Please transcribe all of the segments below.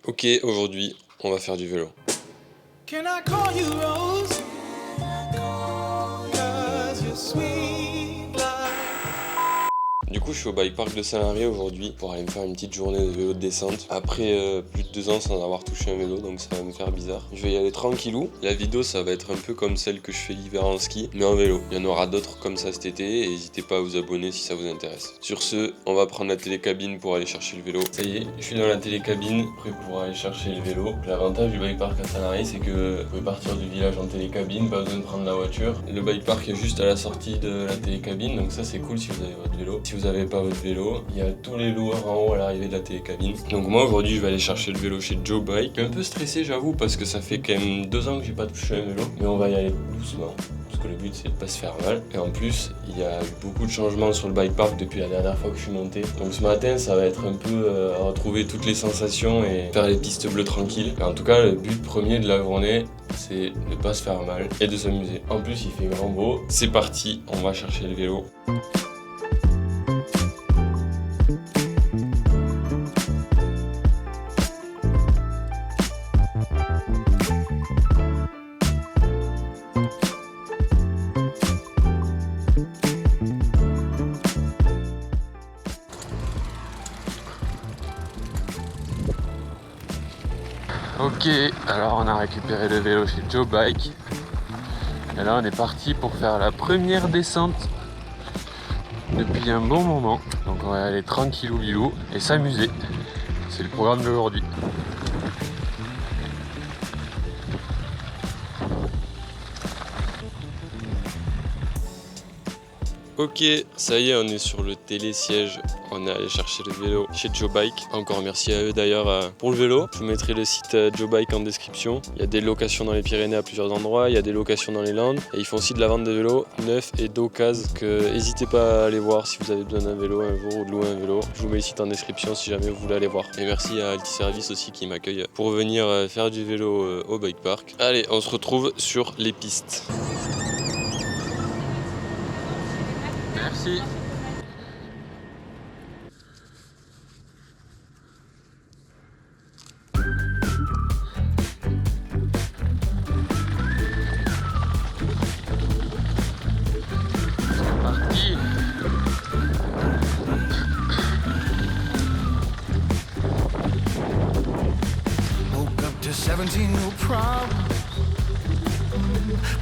Ok, aujourd'hui, on va faire du vélo. Can I call you Rose? 'Cause you're sweet like... Du coup, je suis au bike park de Saint-Lary aujourd'hui pour aller me faire une petite journée de vélo de descente. Après plus de 2 ans sans avoir touché un vélo, donc ça va me faire bizarre. Je vais y aller tranquillou. La vidéo, ça va être un peu comme celle que je fais l'hiver en ski, mais en vélo. Il y en aura d'autres comme ça cet été et n'hésitez pas à vous abonner si ça vous intéresse. Sur ce, on va prendre la télécabine pour aller chercher le vélo. Ça y est, je suis dans la télécabine, prêt pour aller chercher le vélo. L'avantage du bike park à Saint-Lary, c'est que vous pouvez partir du village en télécabine, pas besoin de prendre la voiture. Le bike park est juste à la sortie de la télécabine, donc ça c'est cool si vous avez votre vélo. Si vous n'avez pas votre vélo, il y a tous les loueurs en haut à l'arrivée de la télécabine. Donc moi aujourd'hui je vais aller chercher le vélo chez Joe Bike. Je suis un peu stressé j'avoue parce que ça fait quand même 2 ans que j'ai pas touché un vélo, mais on va y aller doucement. Parce que le but c'est de pas se faire mal. Et en plus il y a eu beaucoup de changements sur le bike park depuis la dernière fois que je suis monté. Donc ce matin ça va être un peu retrouver toutes les sensations et faire les pistes bleues tranquilles. Et en tout cas le but premier de la journée c'est de pas se faire mal et de s'amuser. En plus il fait grand beau. C'est parti, on va chercher le vélo. Ok, alors on a récupéré le vélo chez Joe Bike. Et là on est parti pour faire la première descente depuis un bon moment. Donc on va aller tranquillou bilou et s'amuser. C'est le programme d'aujourd'hui. Ok, ça y est, on est sur le télésiège. On est allé chercher le vélo chez Joe Bike. Encore merci à eux d'ailleurs pour le vélo. Je vous mettrai le site Joe Bike en description. Il y a des locations dans les Pyrénées à plusieurs endroits, il y a des locations dans les Landes. Et ils font aussi de la vente de vélos neufs et d'occasion. Donc n'hésitez pas à aller voir si vous avez besoin d'un vélo un jour ou de louer un vélo. Je vous mets le site en description si jamais vous voulez aller voir. Et merci à Alti Service aussi qui m'accueille pour venir faire du vélo au bike park. Allez, on se retrouve sur les pistes. Merci. C'est parti. Woke up to 17 new problems,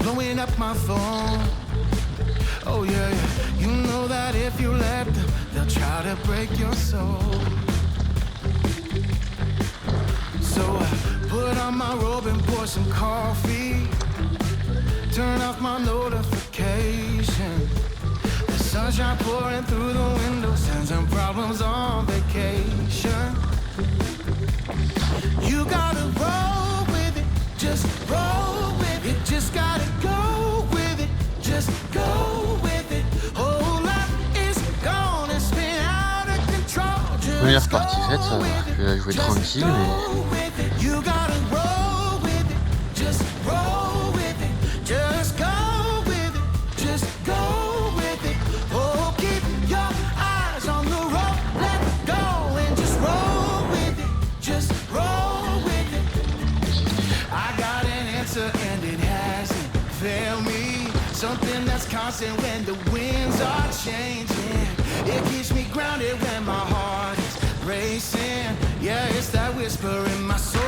blowing up my phone. Oh yeah, yeah, you know that if you let them, they'll try to break your soul. So I put on my robe and pour some coffee, turn off my notification. The sunshine pouring through the window, sends some problems on vacation. You gotta roll with it, just roll with it, just gotta go with it, just go with it. Whole life is gonna spin out of control. Première partie faite, ça va. Je vais la jouer tranquille, mais You gotta roll with it, just roll with it, just go with it, just go with it. Oh, keep your eyes on the road, let go and just roll with it, just roll with it. I got an answer and it hasn't failed me. Something that's constant when the winds are changing. It keeps me grounded when my heart is racing. Yeah, it's that whisper in my soul.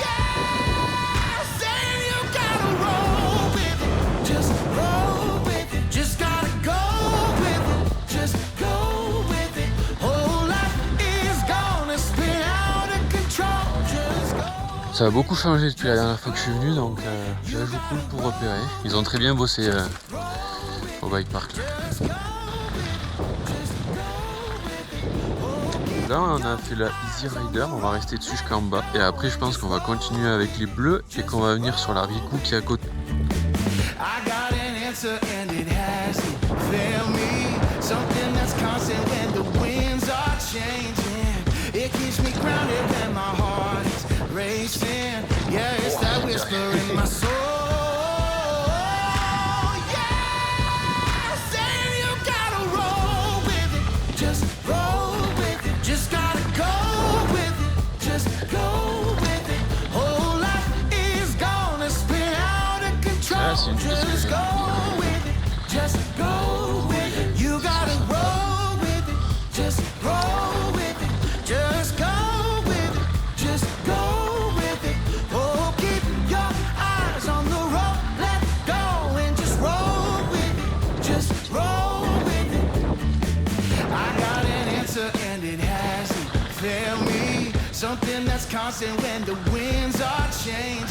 Yeah, saying you gotta roll with it, just roll with it, just gotta go with it, just go with it. Whole life is gonna spin out of control. Just go. ça a beaucoup changé depuis la dernière fois que je suis venu, donc je la joue cool pour repérer. Ils ont très bien bossé au bike park. Là on a fait la Easy Rider, on va rester dessus jusqu'en bas. Et après je pense qu'on va continuer avec les bleus et qu'on va venir sur la Ricou qui est à côté. I got an answer and it hasn't failed me. Something that's constant when the winds are changing. It keeps me grounded when my heart is racing. Yeah, it's that whisper in my soul. Yeah, saying you gotta roll with it, just roll with it, just gotta go c'est une piste que Just j'aime. go with it, just go with it. You gotta roll with it, just roll with it. Just go with it, just go with it. Oh, keep your eyes on the road, let go and just roll with it, just roll with it. I got an answer and it hasn't failed me. Something that's constant when the winds are changing.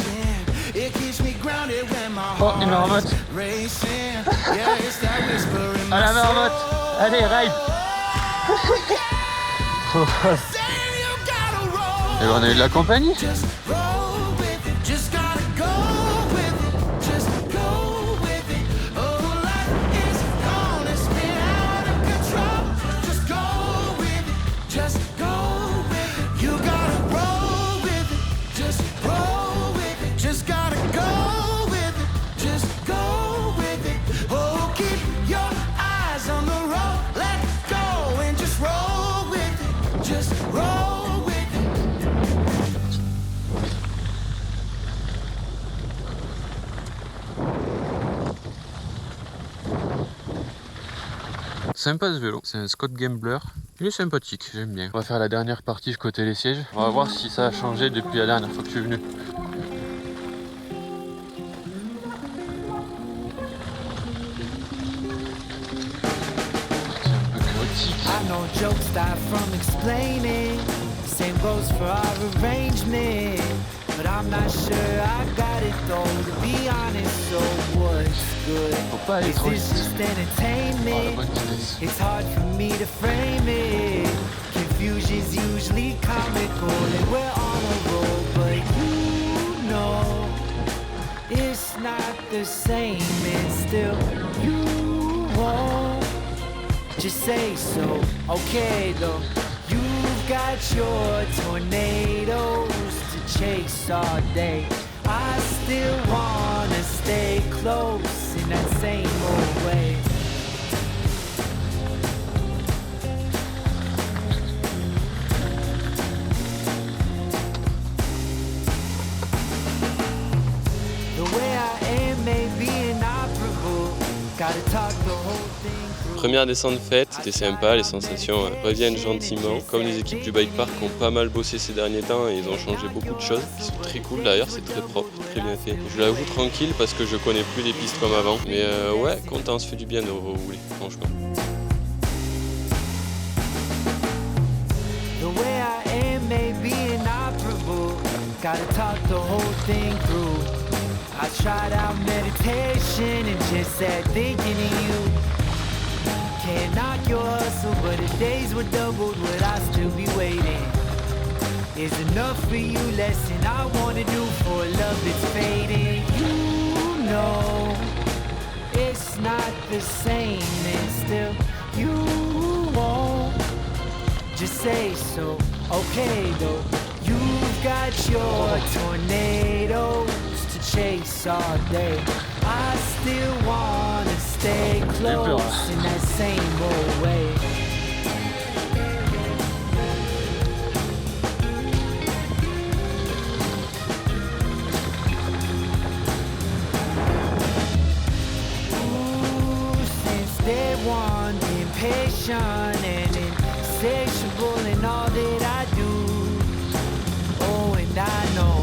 It keeps me grounded when my Oh, une heart marmotte. is racing. Yeah, it's that whisper in À la my marmotte. soul. Allez, ride. Saying you gotta roll. Et on a eu de la compagnie. Just roll with it. Just gotta go with it. Just go with it. Oh, life is gonna spin out of control. Just go with it. Just go with it. You gotta roll with it. Just roll with it. Just gotta go with it. Just go with it. Oh, keep your eyes on the road. Let go and just roll with it. Just roll with it. Sympa ce vélo, c'est un Scott Gambler. Il est sympathique, j'aime bien. On va faire la dernière partie côté les sièges. On va voir si ça a changé depuis la dernière fois que je suis venu. C'est un peu chaotique. I know jokes start from explaining. Same goes for our arrangement. But I'm not sure I got it though, to be honest. So what's good? Faut pas aller Is trop this vite. just Oh, la entertainment? bonne vitesse. It's hard for me to frame it. Confusion's usually comical and we're on a roll, but you know it's not the same and still you won't just say so. Okay though, you've got your tornadoes to chase all day. I still wanna stay close in that same old way. The way I am may be inoperable. Gotta talk the whole thing through. Première descente faite, c'était sympa, les sensations reviennent gentiment. Comme les équipes du bike park ont pas mal bossé ces derniers temps et ils ont changé beaucoup de choses qui sont très cool d'ailleurs, c'est très propre, très bien fait. Je l'avoue tranquille parce que je connais plus les pistes comme avant. Mais ouais, content, ça fait du bien de rouler, franchement. The way I am may be inoperable. Gotta talk the whole thing through. I tried out meditation and just sat thinking of you. Can't knock your hustle, but if days were doubled, would I still be waiting? Is enough for you less than I wanna do for a love that's fading? You know it's not the same and still you won't just say so. Okay though, you've got your tornadoes to chase all day. I still wanna stay close in that same old way. Ooh, since day one, impatient and insatiable in all that I do. Oh, and I know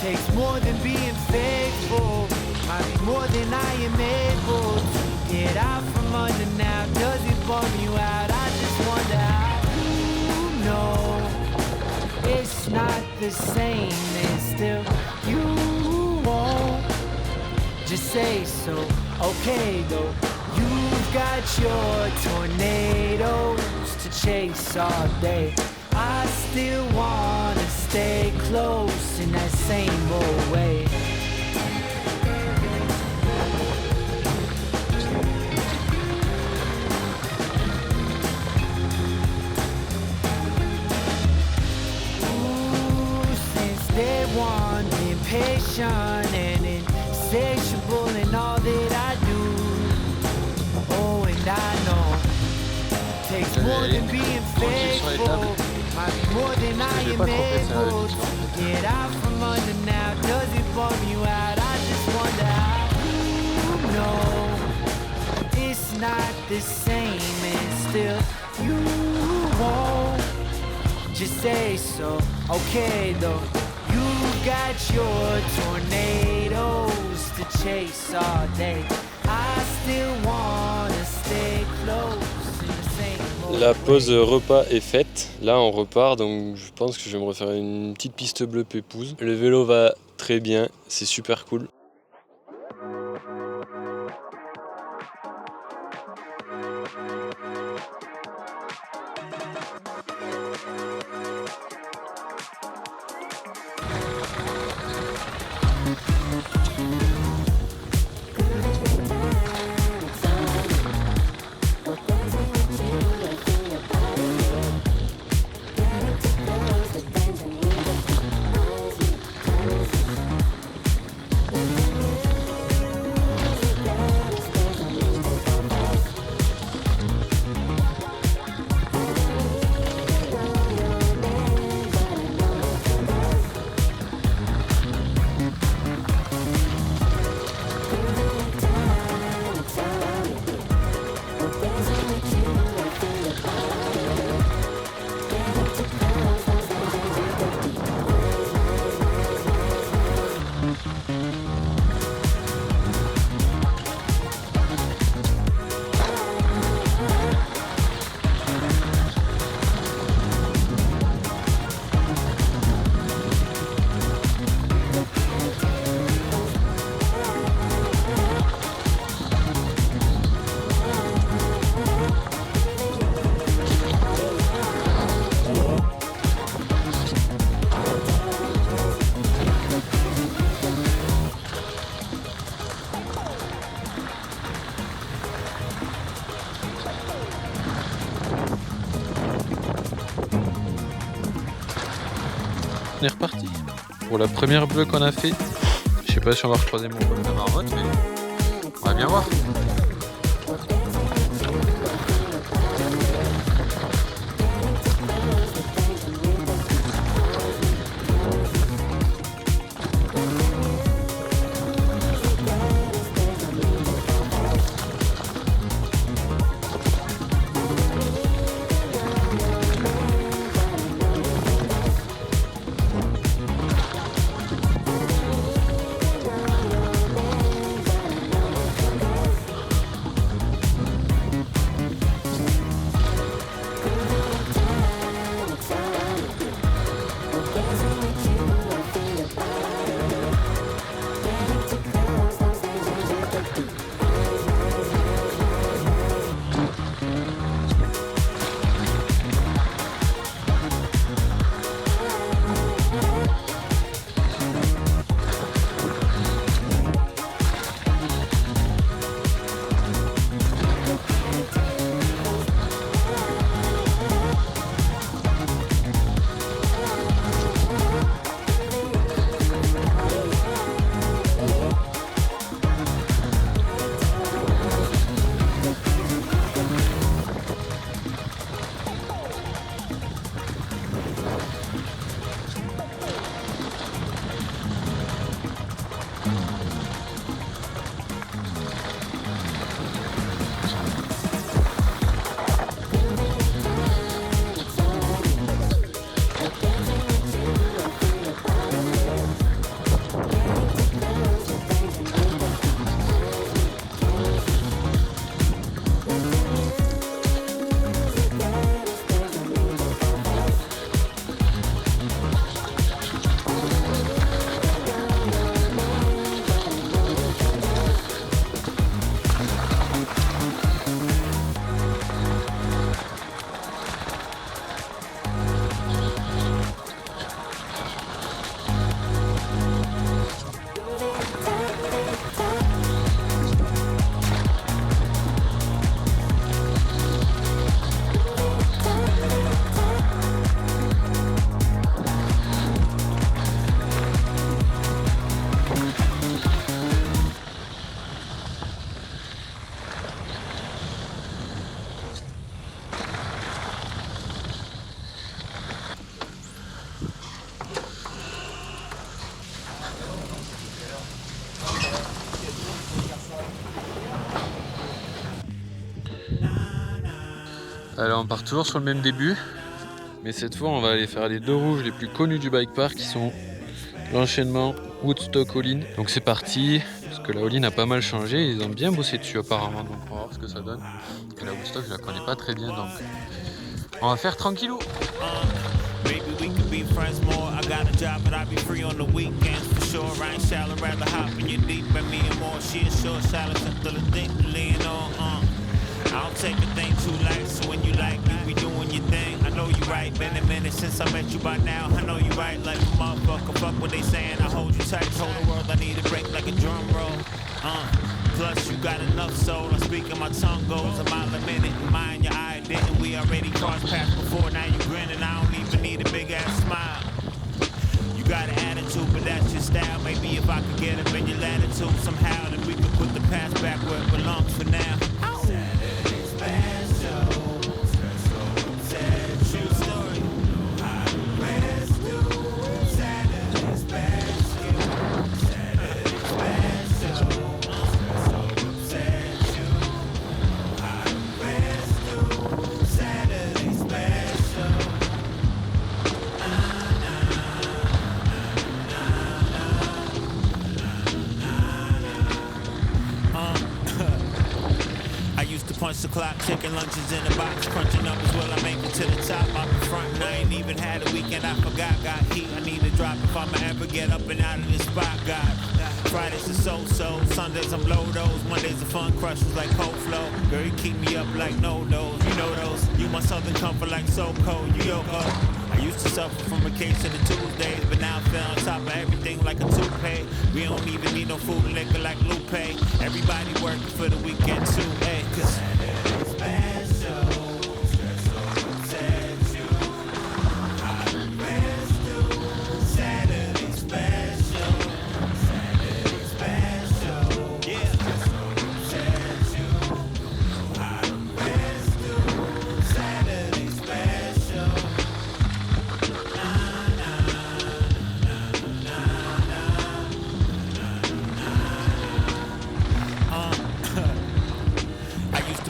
takes more than being faithful. Might be more than I am able to get out from under now. Does it bum you out? I just wonder how you know it's not the same and still you won't just say so. Okay though, you've got your tornadoes to chase all day. I still wanna stay close in that same old way. Ooh, since day one, impatient and insatiable in all that I do. Oh, and I know takes more than being faithful. Might be more than I am able to get out from under now. Does it bum you out? I just wonder how know it's not the same, and still you won't just say so. Okay though, you got your tornadoes to chase all day. I still wanna stay close in the same old La pause repas est faite. Là, on repart, donc je pense que je vais me refaire une petite piste bleue pépouze. Le vélo va très bien, c'est super cool. On est reparti pour la première bleue qu'on a fait. Je sais pas si on va recroiser mon pote de marmotte, mais on va bien voir. Alors on part toujours sur le même début, mais cette fois on va aller faire les 2 rouges les plus connus du bike park qui sont l'enchaînement Woodstock All-in. Donc c'est parti, parce que la All-in a pas mal changé, ils ont bien bossé dessus apparemment, donc on va voir ce que ça donne. Et la Woodstock je la connais pas très bien, donc on va faire tranquillou. Maybe we could be friends more. I got a job, but I be free on the weekends for sure. I ain't shallow, rather hop in your deep and me and more. She is short, shallow, until the thing to lean on. I don't take a thing too light, so when you like me, we doing your thing. I know you right, been a minute since I met you by now. I know you right, like a motherfucker. Fuck what they saying, I hold you tight, told the world I need a break like a drum roll. Plus you got enough soul, I'm speaking my tongue goes a mile a minute. Mind your eye didn't, we already crossed paths before. Now you grinning, I don't even need a big ass smile. You got an attitude, but that's your style. Maybe if I could get up in your latitude somehow, then we could put the past back where it belongs for now. Saturday special, true story. Let's do Saturday special, Saturday special. Punch the clock, taking lunches in a box, crunching up as well. I make it to the top. Out in front, and I ain't even had a weekend. I forgot, got heat. I need a drop if I'ma ever get up and out of this spot. God, Fridays are so-so, Sundays I'm low those, Mondays are fun crushes like cold flow. Girl, you keep me up like no those, you know those. You my southern comfort like so cold. You Yoko. I used to suffer from a case of the Tuesdays, but now I feel on top of everything like a toupee. We don't even need no food and liquor like Lupe. Everybody working for the weekend too, hey, cause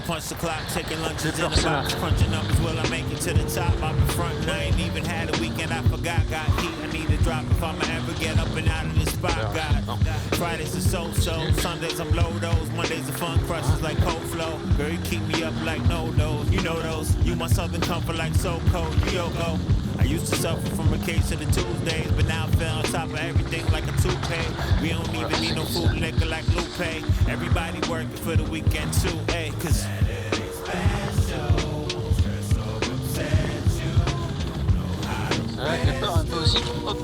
punch the clock, taking lunches in the box, crunching up as well. I make it to the top. Out in front, and I ain't even had a weekend. I forgot, got heat. I need a drop if I'ma ever get up and out of this spot. God, Fridays are so-so, Sundays I'm low those, Mondays are fun crushes like cold flow. Girl, you keep me up like no those, you know those. You my southern comfort like so cold. You Yoko. I used to suffer from a case of the Tuesdays, but now I feel on top of everything like a toupee. We don't even need no food and liquor like Lupe. Everybody working for the weekend too, hey, cause j'ai peur un peu aussi. Hop.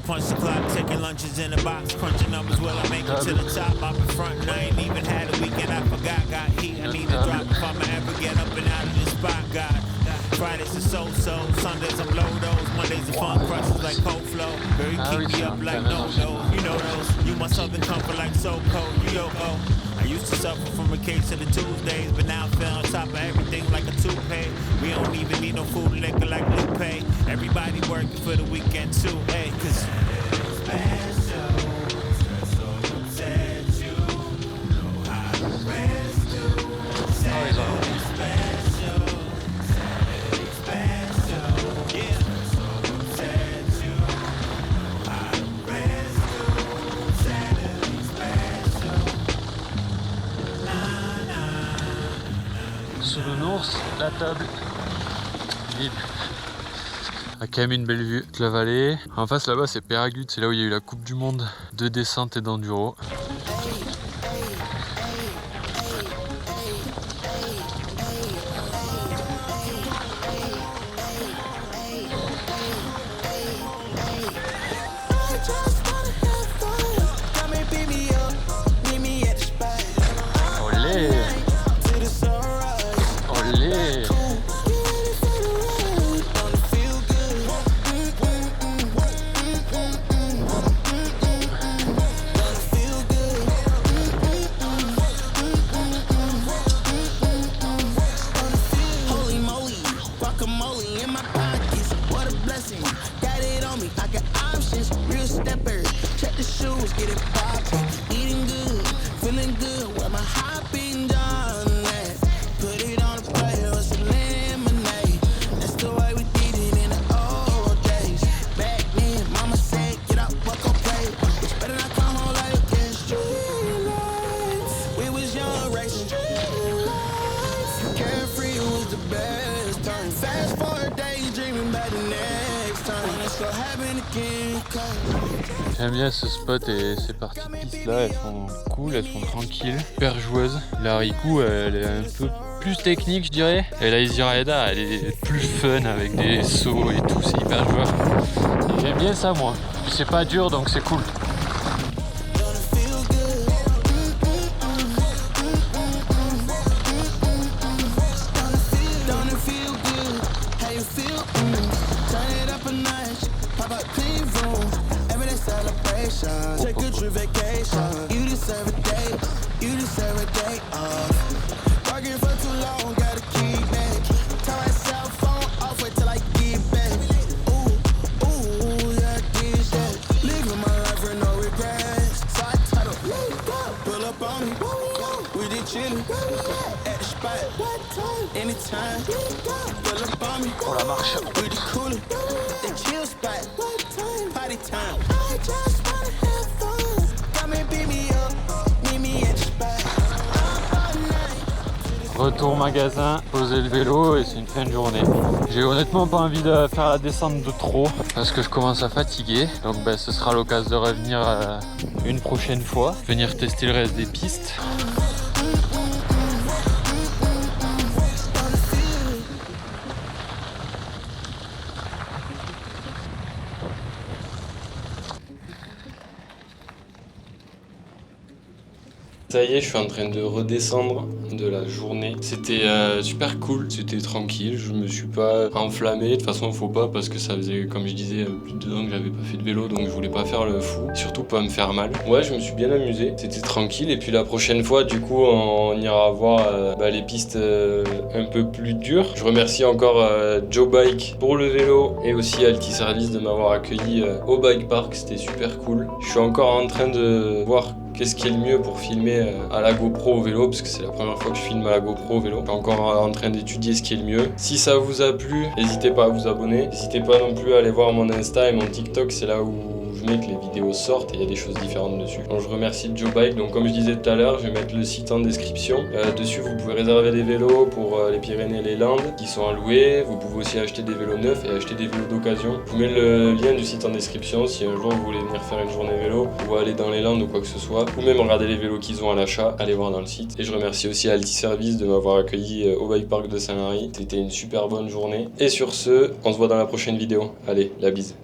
Punch the clock, taking lunches in a box, crunching numbers well. I make it to the top. Out in front, and I ain't even had a weekend. I forgot, got heat. I need a drop if I'ma ever get up and out of this spot. God, Fridays are so-so, Sundays I'm low those, Mondays are fun crushes like cold flow. Girl, you keep me up like no those, you know those. You my southern comfort like so cold. You Yoko. I used to suffer from a case of the Tuesdays, but now I feel on top of everything like a toupee. We don't even need no food and liquor like Lupe. Everybody working for the weekend too, hey, cause Sous le Nours, la table vide. Il y a quand même une belle vue de la vallée. En face là-bas c'est Péragudes, c'est là où il y a eu la Coupe du Monde de descente et d'enduro. Olé! Olé! Holy moly, guacamole in my pockets. What get it poppin'. Eating good, feeling good, where my hot bean done at. Put it on a plate with some lemonade. That's the way we did it in the old days. Back then, mama said, get up, walk on play. Bitch, better not come home like again. Street life, we was young, racing. Street life, carefree was the best time. Fast forward days, dreaming about the next time. It's gonna happen again. J'aime bien ce spot et ces parties de piste là, elles sont cool, elles sont tranquilles, hyper joueuses. La Riku, elle est un peu plus technique je dirais. Et la Easy Rider, elle est plus fun avec des sauts et tout, c'est hyper joueur. Et j'aime bien ça moi. C'est pas dur donc c'est cool. Take a trip vacation. You deserve a day. You deserve a day off. Working for too long, gotta keep back. Turn my cell phone off, wait till I get back. Ooh, ooh, yeah, this that. Living my life with no regrets. So I title, pull up on me. We did chillin' at the spot. Anytime, pull up on me. Oh la marche. We did coolin', the chill spot. Party time. I just wanna have fun. Come and beat me up, meet me at the spot. Retour magasin, poser le vélo et c'est une fin de journée. J'ai honnêtement pas envie de faire la descente de trop parce que je commence à fatiguer. Donc ce sera l'occasion de revenir une prochaine fois, venir tester le reste des pistes. Ça y est, je suis en train de redescendre de la journée. C'était super cool, c'était tranquille, je me suis pas enflammé. De toute façon, faut pas parce que ça faisait, comme je disais, plus de 2 ans que j'avais pas fait de vélo, donc je voulais pas faire le fou, surtout pas me faire mal. Ouais, je me suis bien amusé, c'était tranquille. Et puis la prochaine fois, du coup, on ira voir les pistes un peu plus dures. Je remercie encore Joe Bike pour le vélo et aussi Alti Service de m'avoir accueilli au bike park, c'était super cool. Je suis encore en train de voir qu'est-ce qui est le mieux pour filmer à la GoPro au vélo, parce que c'est la première fois que je filme à la GoPro au vélo. Je suis encore en train d'étudier ce qui est le mieux. Si ça vous a plu, n'hésitez pas à vous abonner. N'hésitez pas non plus à aller voir mon Insta et mon TikTok, c'est là où je mets que les vidéos sortent et il y a des choses différentes dessus. Donc je remercie Joe Bike. Donc comme je disais tout à l'heure, je vais mettre le site en description. Dessus vous pouvez réserver des vélos pour les Pyrénées et les Landes qui sont à louer. Vous pouvez aussi acheter des vélos neufs et acheter des vélos d'occasion. Je vous mets le lien du site en description si un jour vous voulez venir faire une journée vélo ou aller dans les Landes ou quoi que ce soit. Ou même regarder les vélos qu'ils ont à l'achat, allez voir dans le site. Et je remercie aussi Alti Service de m'avoir accueilli au bike park de Saint-Lary. C'était une super bonne journée. Et sur ce, on se voit dans la prochaine vidéo. Allez, la bise.